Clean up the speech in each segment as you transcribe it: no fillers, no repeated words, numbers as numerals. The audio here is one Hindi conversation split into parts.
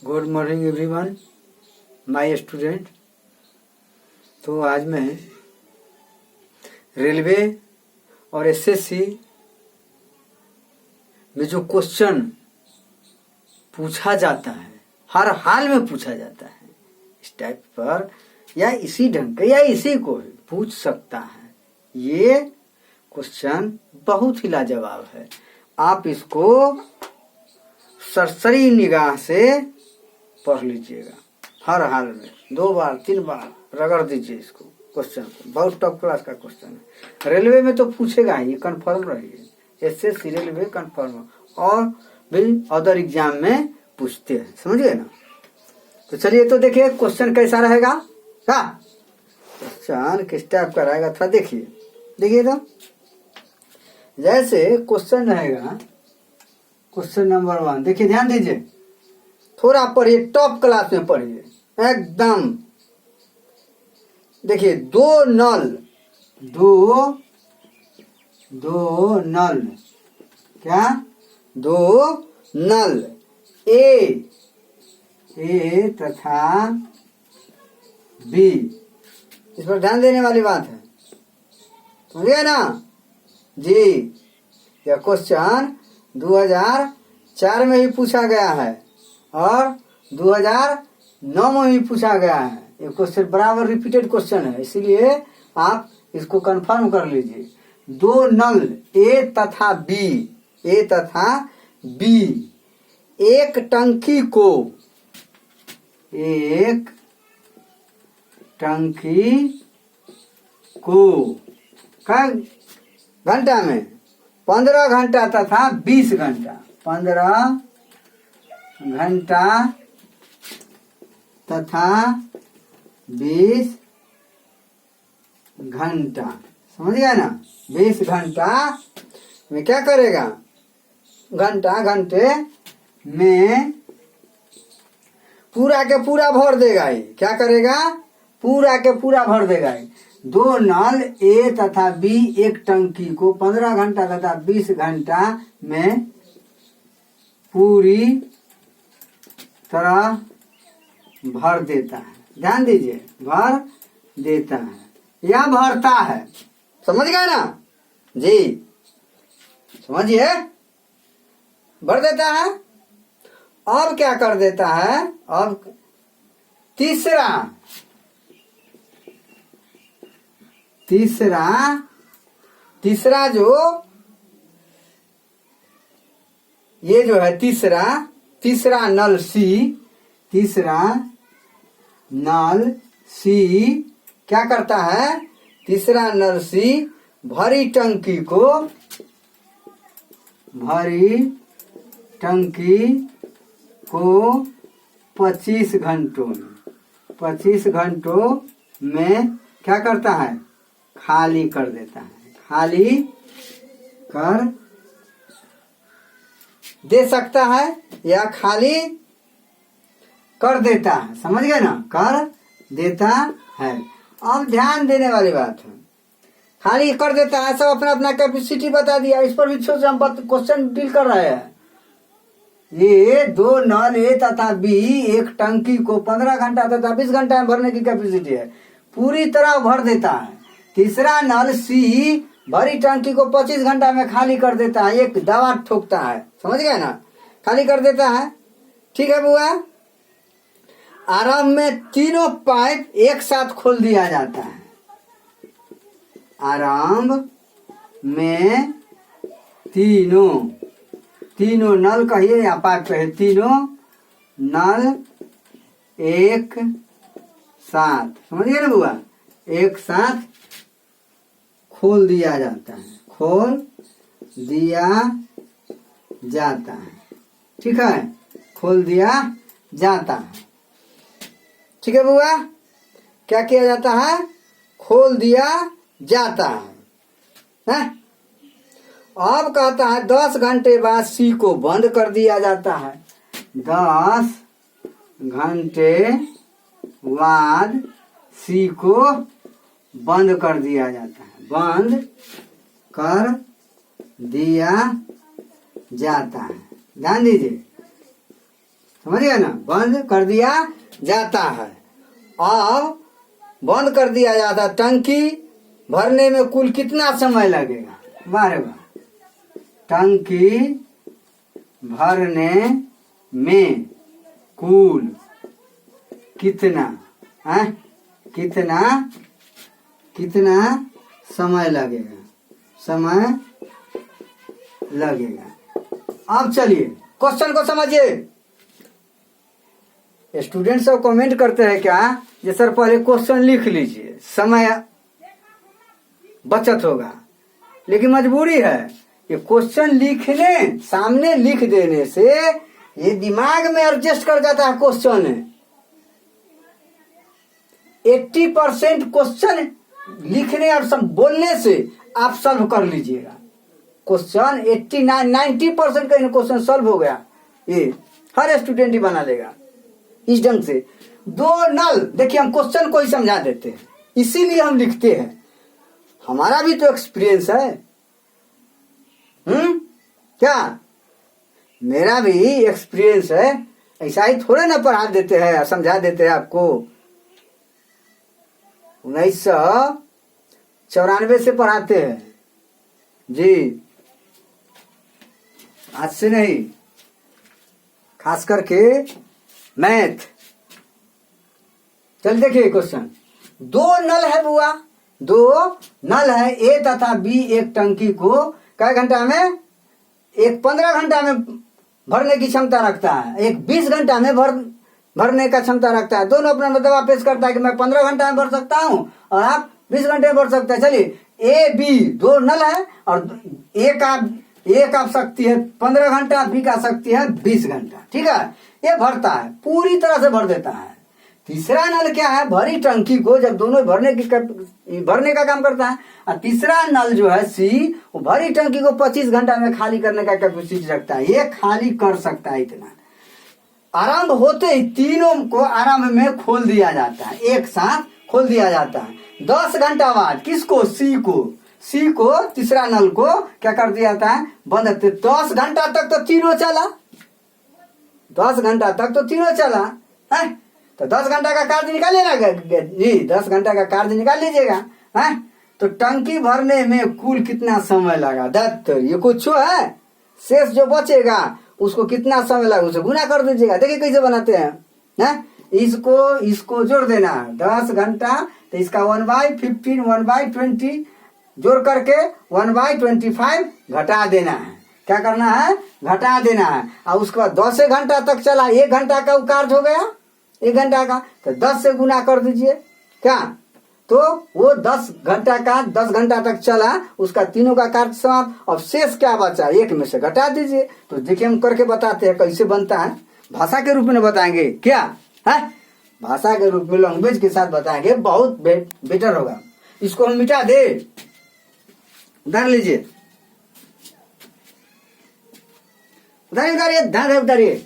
Good morning everyone, my student. तो आज मैं रेलवे और एसएससी में जो क्वेश्चन पूछा जाता है, हर हाल में पूछा जाता है, इस टाइप पर या इसी ढंग का या इसी को पूछ सकता है। ये क्वेश्चन बहुत ही लाजवाब है। आप इसको सरसरी निगाह से पढ़ लीजिएगा। हर हाल में 2 बार 3 बार रगड़ दीजिए इसको, क्वेश्चन को। बहुत टॉप क्लास का क्वेश्चन है। रेलवे में तो पूछेगा ही, कंफर्म रहिए। एसएससी रेलवे कंफर्म, और भी अदर एग्जाम में पूछते हैं, समझिए ना। तो चलिए तो देखिए क्वेश्चन कैसा रहेगा। क्या क्वेश्चन किस टाइप का रहेगा था, देखिए तो जैसे क्वेश्चन रहेगा, क्वेश्चन नंबर 1। देखिए, ध्यान दीजिए, थोड़ा पढ़िए, टॉप क्लास में पढ़िए एकदम। देखिए, दो नल, क्या? 2 नल ए तथा बी। इस पर ध्यान देने वाली बात है, समझिए ना जी। यह क्वेश्चन 2004 में ही पूछा गया है और 2009 में ही पूछा गया है। ये क्वेश्चन बराबर रिपीटेड क्वेश्चन है, इसीलिए आप इसको कंफर्म कर लीजिए। 2 नल ए तथा बी एक टंकी को कई घंटा में? 15 घंटा तथा 20 घंटा। 15 घंटा तथा 20 घंटा, समझ गया ना। 20 घंटा में क्या करेगा? घंटे में पूरा के पूरा भर देगा। ये क्या करेगा? पूरा के पूरा भर देगा। 2 नल ए तथा बी एक टंकी को 15 घंटा तथा 20 घंटा में पूरी तरह भर देता है। ध्यान दीजिए, भर देता है या भरता है, समझ गए ना जी। समझिए, भर देता है। अब क्या कर देता है? अब तीसरा जो ये जो है तीसरा नल सी क्या करता है? तीसरा नल सी भरी टंकी को 25 घंटों में क्या करता है? खाली कर देता है। खाली कर दे सकता है या खाली कर देता है, समझ गए ना। कर देता है। अब ध्यान देने वाली बात है, खाली कर देता है। सब अपना अपना कैपेसिटी बता दिया। इस पर भी क्वेश्चन डील कर रहे हैं। ये 2 नल ए तथा बी एक टंकी को 15 घंटा तथा 20 घंटा में भरने की कैपेसिटी है, पूरी तरह भर देता है। तीसरा नल सी भरी टंकी को 25 घंटा में खाली कर देता है। एक दवा ठोकता है, समझ गए ना। खाली कर देता है, ठीक है बुआ। आरंभ में तीनों पाइप एक साथ खोल दिया जाता है। आरंभ में तीनों नल कहिए या पाइप कहिए, तीनों नल एक साथ, समझिए ना बुआ, एक साथ खोल दिया जाता है। ठीक है, खोल दिया जाता है। ठीक है बुआ, क्या किया जाता है? खोल दिया जाता है। अब कहता है 10 घंटे बाद सी को बंद कर दिया जाता है। 10 घंटे बाद सी को बंद कर दिया जाता है। बंद कर दिया जाता है। ध्यान दीजिए, समझिए ना, बंद कर दिया जाता है। अब बंद कर दिया जाता, टंकी भरने में कुल कितना समय लगेगा? बारे बार टंकी भरने में कुल कितना है, कितना समय लगेगा, अब चलिए क्वेश्चन को समझिए। स्टूडेंट सब कमेंट करते हैं क्या, ये सर पहले क्वेश्चन लिख लीजिए, समय बचत होगा, लेकिन मजबूरी है, ये क्वेश्चन लिखने सामने लिख देने से ये दिमाग में एडजस्ट कर जाता है। क्वेश्चन 80% क्वेश्चन लिखने और सब बोलने से आप सॉल्व कर लीजिएगा। क्वेश्चन 89-90% का क्वेश्चन सॉल्व हो गया, ये हर स्टूडेंट ही बना लेगा इस ढंग से। दो नल, देखिए हम क्वेश्चन को ही समझा देते हैं, इसीलिए हम लिखते हैं, हमारा भी तो एक्सपीरियंस है। क्या, मेरा भी एक्सपीरियंस है, ऐसा ही थोड़े ना पढ़ा देते हैं, समझा देते हैं आपको। 1994 से पढ़ाते हैं जी, आज से नहीं, खास करके मैथ। चल देखिए क्वेश्चन, दो नल है बुआ, दो नल है, ए तथा बी एक टंकी को कई घंटा में, एक 15 घंटा में भरने की क्षमता रखता है, एक 20 घंटा में भरने का क्षमता रखता है। दोनों अपना दवा पेश करता है कि मैं 15 घंटा में भर सकता हूं और आप 20 घंटे में भर सकते हैं। चलिए ए बी दो नल है और ए का शक्ति है 15 घंटा, बी का शक्ति है 20 घंटा, ठीक है। ये भरता है, पूरी तरह से भर देता है। तीसरा नल क्या है, भरी टंकी को जब दोनों भरने का काम करता है। और तीसरा नल जो है सी, वो भरी टंकी को 25 घंटा में खाली करने का कैपेसिटी रखता है, ये खाली कर सकता है इतना। आरंभ होते ही तीनों को आरंभ में खोल दिया जाता है, एक साथ खोल दिया जाता है। 10 घंटा बाद किसको, सी को तीसरा नल को क्या कर दिया जाता है, बंद। 10 घंटा तक तो तीनों चला, 10 घंटा तक तो तीनों चला है, तो 10 घंटा का कार्य निकालिए ना जी, 10 घंटा का कार्य निकाल लीजिएगा है। तो टंकी भरने में कुल कितना समय लगा, दत्तर ये कुछ है, शेष जो बचेगा उसको कितना समय लगा उसे गुना कर दीजिएगा। देखिए कैसे बनाते हैं, इसको जोड़ देना 10 घंटा, तो इसका 1/15 1/20 जोड़ करके 1/25 घटा देना है। क्या करना है, घटा देना है। और उसके बाद 10 घंटा तक चला, 1 घंटा का कार्य हो गया, 1 घंटा का, तो 10 से गुना कर दीजिए। क्या, तो वो 10 घंटा का 10 घंटा तक चला, उसका तीनों का कार्य समाप्त। अब शेष क्या बचा, 1 में से घटा दीजिए। तो देखिए हम करके बताते हैं कैसे बनता है, भाषा के रूप में बताएंगे क्या है, भाषा के रूप में लैंग्वेज के साथ बताएंगे, बहुत बेटर होगा। इसको हम मिटा दे, उधार लीजिए, उधारिए।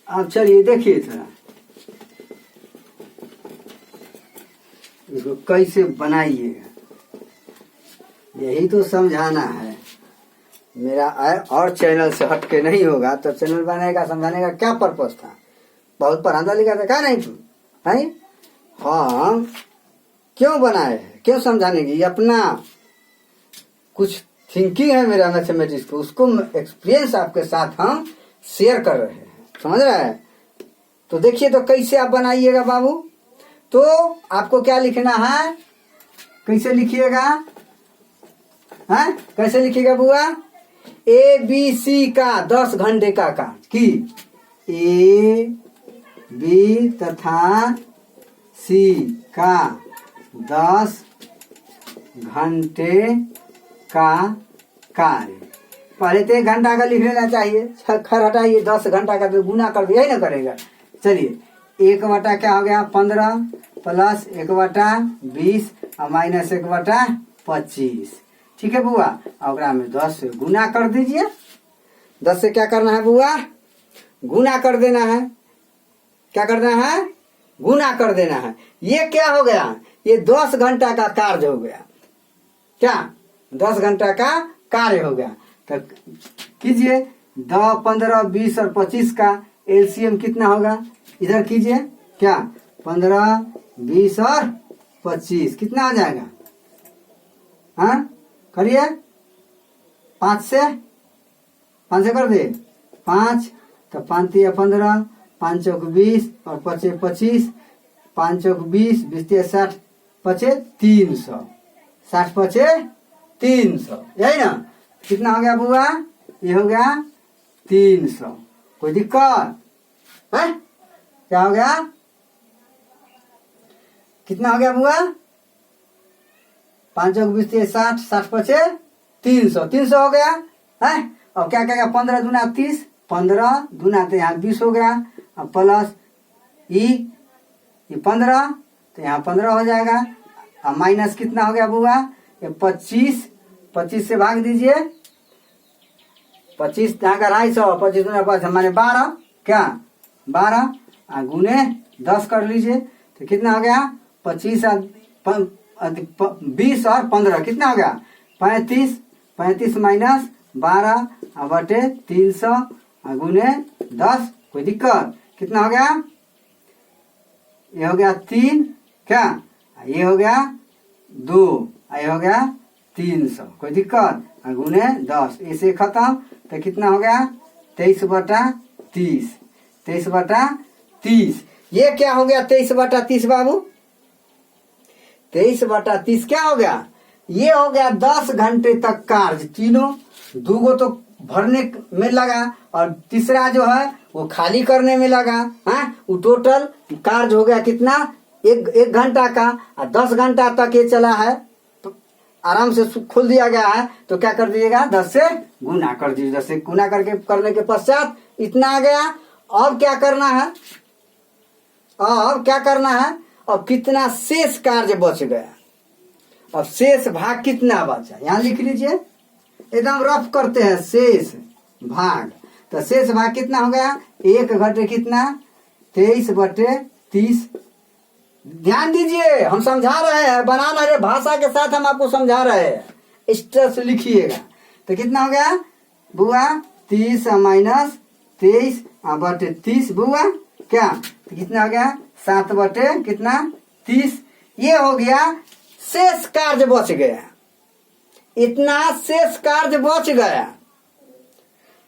अब चलिए देखिए थोड़ा इसको कैसे बनाइएगा, यही तो समझाना है। मेरा और चैनल से हट के नहीं होगा तो चैनल बनाने का समझाने का क्या पर्पस था, बहुत पढ़ाता लिखा था, क्या नहीं तू है। हाँ, क्यों बनाए, क्यों समझाने की, अपना कुछ थिंकिंग है मेरा मैथमेटिक्स को, उसको एक्सपीरियंस आपके साथ हम शेयर कर रहे हैं, समझ रहे हैं। तो देखिए तो कैसे आप बनाइएगा बाबू, तो आपको क्या लिखना है, कैसे लिखिएगा, हाँ कैसे लिखिएगा बुआ, ए बी सी का 10 घंटे का कार्य की, ए बी तथा सी का 10 घंटे का कार्य। पहले तो 1 घंटा का लिख लेना चाहिए, खर हटाइए, 10 घंटा का तो गुना कर दिया ही ना करेगा। चलिए 1 क्या हो गया 15 प्लस 1/20 और माइनस 1/25, ठीक है बुआ। और में 10 से गुना कर दीजिए, 10 से क्या करना है बुआ, गुना कर देना है। क्या करना है, गुना कर देना है। ये क्या हो गया, ये 10 घंटा का कार्य हो गया। क्या, 10 घंटा का कार्य हो गया। तो कीजिए 10, 15, 20 और 25 का एलसीएम कितना होगा, इधर कीजिए क्या, 15, 20 और 25 कितना आ जाएगा, हाँ करिए, 5 से कर दे, 5 तो 5 तिया 15, 5 चौक 20 और 5 25, 5 चौक 20, 20 तिया 60, 5 300, 60 5 300, यही ना, कितना हो गया बुआ, ये हो गया 300, कोई दिक्कत है, क्या हो गया, कितना हो गया बुआ, 5 चौक 20 तिया 60, 60 5 300, 300 हो गया है। अब क्या कहेगा, 15 दूना 30, 15 दूना तो यहाँ 20 हो गया, अब प्लस ये 15 तो यहाँ 15 हो जाएगा, अब माइनस कितना हो गया बुआ, ये 25, 25 से भाग दीजिए, 25 यहाँ का 250, 25 दूना 5 हमारे 12, क्या 12 गुने 10 कर लीजिए, तो कितना हो गया, 25 20 और 15 कितना हो गया, 35, 35 माइनस 12 बटे 300 गुने 10, कोई दिक्कत, कितना हो गया, ये हो गया 3, क्या ये हो गया 2, ये हो गया 300, कोई दिक्कत, गुने 10, इसे खत्म, तो कितना हो गया 23 बटा 30, 23 बटा 30, ये क्या हो गया 23 बटा 30 बाबू, 23 बटा 30 क्या हो गया, ये हो गया 10 घंटे तक कार्य, तीनों, दूगो तो भरने में लगा और तीसरा जो है वो खाली करने में लगा, है वो टोटल कार्य हो गया कितना, एक घंटा का, और 10 घंटा तक ये चला है, तो आराम से खोल दिया गया है, तो क्या कर दीजिएगा 10 से गुना कर दीजिए, 10 से गुना करने के पश्चात इतना आ गया। और क्या करना है, और क्या करना है, और कितना शेष कार्य बच गया, अब शेष भाग कितना बचा, यहाँ लिख लीजिए, एकदम रफ करते हैं, शेष भाग, तो शेष भाग कितना हो गया, 1 घटे कितना 23 बटे 30, ध्यान दीजिए हम समझा रहे हैं, बनाना रे भाषा के साथ हम आपको समझा रहे हैं, स्ट्रेस लिखिएगा, तो कितना हो गया बुआ 30 माइनस 23 बटे 30 बुआ क्या, तो कितना हो गया 7 बटे कितना 30, ये हो गया शेष कार्य बच गया, इतना शेष कार्य बच गया,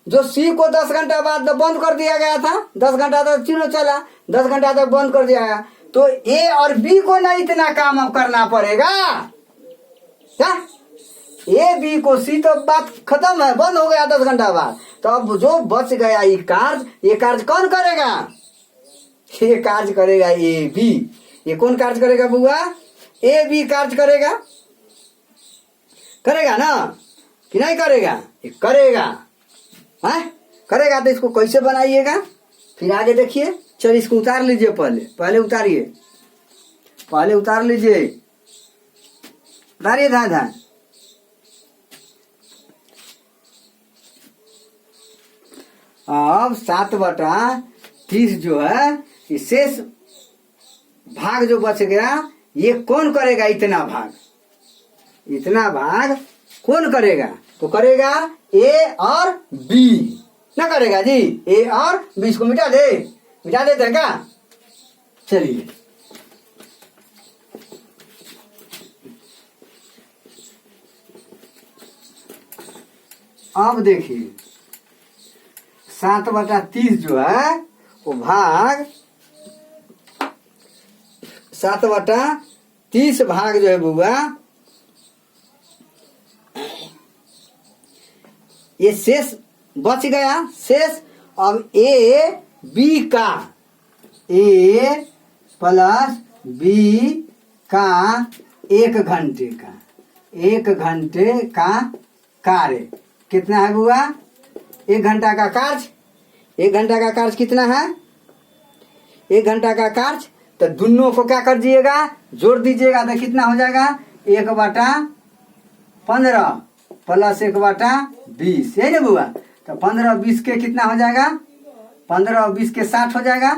जो सी को 10 घंटा बाद बंद कर दिया गया था, 10 घंटा तक तीनों चला, 10 घंटा तक बंद कर दिया गया, तो ए और बी को ना इतना काम अब करना पड़ेगा, क्या ए बी को सी तो बात खत्म है, बंद हो गया 10 घंटा बाद, तो अब जो बच गया ये कार्य कौन करेगा, ये कार्य करेगा ए बी, ये कौन कार्य करेगा बुआ, ए बी कार्य करेगा, करेगा ना कि नहीं करेगा, ये करेगा है, करेगा, तो इसको कैसे बनाइएगा फिर आगे देखिए, चलिए इसको उतार लीजिए, पहले उतारिए, पहले उतार लीजिए, उतारिए धान धान, अब 7 बटा 30 जो है, ये शेष भाग जो बच गया, ये कौन करेगा, इतना भाग कौन करेगा, तो करेगा ए और बी, ना करेगा जी, ए और बी, इसको मिटा देते हैं क्या, चलिए अब देखिए 7 बटा 30 जो है वो भाग 7 बटा 30 भाग जो है बुआ, ये शेष बच गया, शेष अब ए बी का, ए प्लस बी का 1 घंटे का, 1 घंटे का कार्य कितना है बुआ, 1 घंटा का कार्य, 1 घंटा का कार्य कितना है, 1 घंटा का कार्य, तो दोनों को क्या कर दीजिएगा, जोड़ दीजिएगा, तो कितना हो जाएगा 1 बटा 15 प्लस 1 बटा 20, यही ना बुआ, तो 15 और 20 के कितना हो जाएगा, 15 और 20 के 60 हो जाएगा,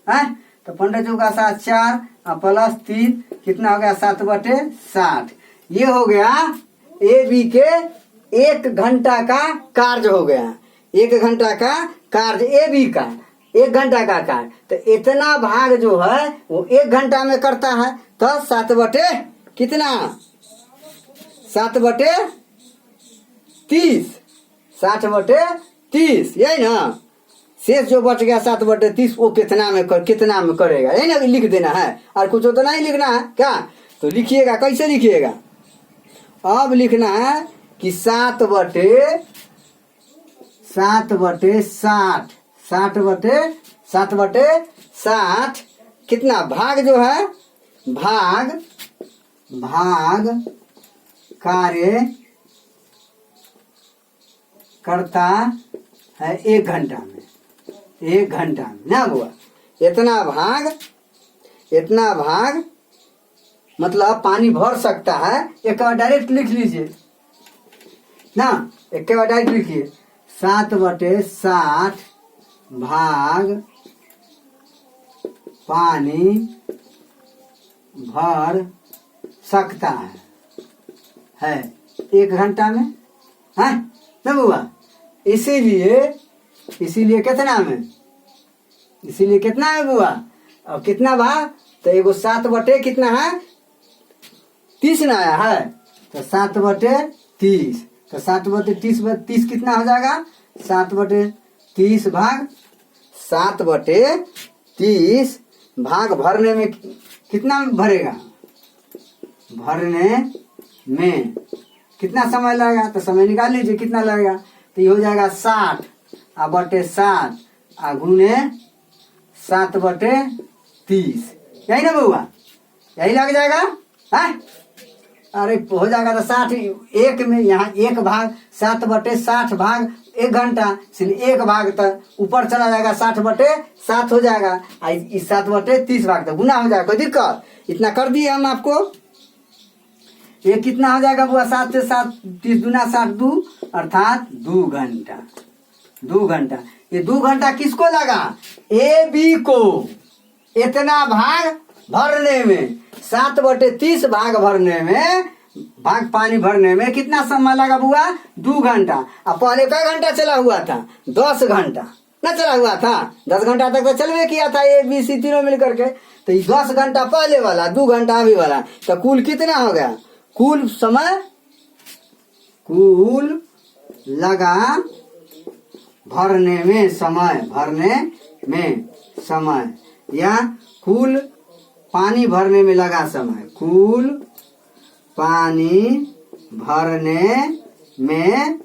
है तो 15 चौका 7 4 और प्लस 3 कितना हो गया 7 बटे 60, ये हो गया ए बी के 1 घंटा का कार्य हो गया, 1 घंटा का कार्य ए बी का, 1 घंटा का कार्य, तो इतना भाग जो है वो 1 घंटा में करता है। तो 7 बटे कितना, 7 बटे 30, 60 बटे 30, यही ना। शेष जो बच गया 7 बटे 30 वो कितना में करेगा, यही ना लिख देना है, और कुछ तो नहीं लिखना है क्या। तो लिखिएगा, कैसे लिखिएगा, अब लिखना है कि 7 बटे 60, 7 बटे 60 कितना भाग जो है, भाग कार्य करता है 1 घंटा में, 1 घंटा में ना हुआ। इतना भाग मतलब पानी भर सकता है। एक बार डायरेक्ट लिख लीजिए ना, एक बार डायरेक्ट लिखिए, 7 बटे 60 भाग पानी भर सकता है 1 घंटा में, है ना बुआ। इसीलिए कितना में, इसीलिए कितना है बुआ, और कितना भाग, तो एगो 7 बटे कितना है 30 ना आया है, तो 7 बटे 30, तो 7 बटे 30 कितना हो जाएगा, 7 बटे 30 भाग 7 बटे 30 भाग भरने में कितना भरेगा, भरने में कितना समय लगेगा, तो समय निकाल लीजिए कितना लगेगा। तो ये हो जाएगा 60 बटे 7 गुने 7 बटे 30, यही ना बउआ, यही लग जाएगा है। अरे हो जाएगा तो 60 एक में, यहाँ 1 भाग 7 बटे 60 भाग 1 घंटा, इसलिए 1 भाग तक ऊपर चला जाएगा, 60 बटे 7 हो जाएगा, इस 7 बटे 30 भाग तक गुना हो जाएगा। कोई दिक्कत, इतना कर दिए हम आपको। ये कितना हो जाएगा बुआ, 7 से 7 30 दूना 60 2 अर्थात 2 घंटा, 2 घंटा। ये 2 घंटा किसको लगा, ए बी को इतना भाग भरने में, 7 बटे 30 भाग भरने में, भाग पानी भरने में कितना समय लगा बुआ, 2 घंटा। अब पहले क्या घंटा चला हुआ था, 10 घंटा न चला हुआ था, 10 घंटा तक तो चलवे किया था ए बी सी तीनों मिल करके। तो 10 घंटा पहले वाला, 2 घंटा अभी वाला, तो कुल कितना हो गया, कुल समय, कुल लगा भरने में समय, भरने में समय, या कुल पानी भरने में लगा समय, कुल पानी भरने में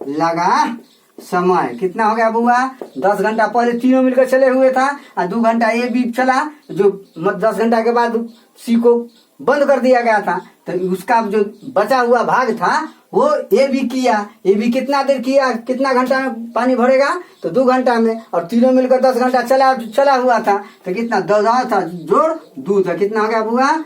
लगा समय कितना हो गया बुआ, 10 घंटा पहले तीनों मिलकर चले हुए था, और 2 घंटा ये भी चला, जो 10 घंटा के बाद सी को बंद कर दिया गया था। तो उसका जो बचा हुआ भाग था वो ये भी किया, ये भी कितना देर किया, कितना घंटा में पानी भरेगा, तो 2 घंटा में, और तीनों मिलकर 10 घंटा चला हुआ था, तो कितना 10 था जोड़ 2 था, कितना हो गया बुआ,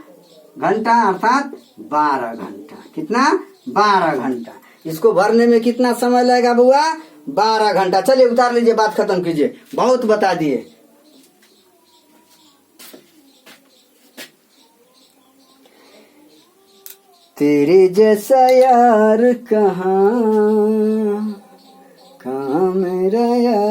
घंटा अर्थात 12 घंटा, कितना 12 घंटा। इसको भरने में कितना समय लगेगा बुआ, 12 घंटा। चलिए उतार लीजिए, बात खत्म कीजिए, बहुत बता दिए। तेरे जैसा यार कहाँ मेरा यार।